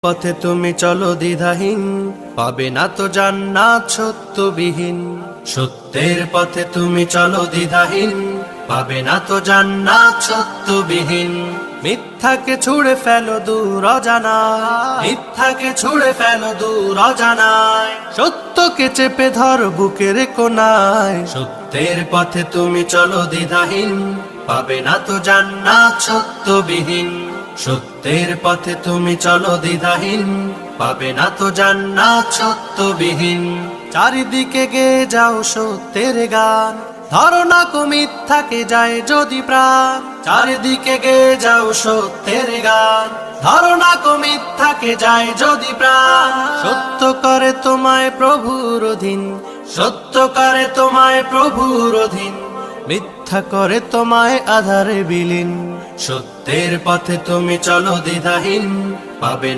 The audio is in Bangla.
পথে তুমি চলো দ্বিধাহীন, পাবে না তো জান্নাত সত্যবিহীন। সত্যের পথে তুমি চলো দ্বিধাহীন, পাবে না তো জান্নাত সত্যবিহীন। মিথ্যাকে ছুঁড়ে ফেলো দূর অজানায়, মিথ্যাকে ছুঁড়ে ফেলো দূর অজানায়। সত্যকে চেপে ধর বুকের কোনায়। সত্যের পথে তুমি চলো দ্বিধাহীন, পাবে না তো জান্নাত সত্যবিহীন। সত্যের পথে তুমি চলো দ্বিধাহীন, পাবে না তো জান্নাত সত্যবিহীন। চারিদিকে গেয়ে যাও সত্যের গান, ধরো না কো মিথ্যাকে যায় যদি প্রাণ। চারিদিকে গেয়ে যাও সত্যের গান, ধরো না কো মিথ্যাকে যায় যদি প্রাণ। সত্য করে তোমায় প্রভুর অধীন, সত্য করে তোমায় প্রভুর অধীন। মিথ্যা করে তোমায় আধারে বিলীন। সত্যের পথে তুমি চলো দ্বিধাহীন, পাবে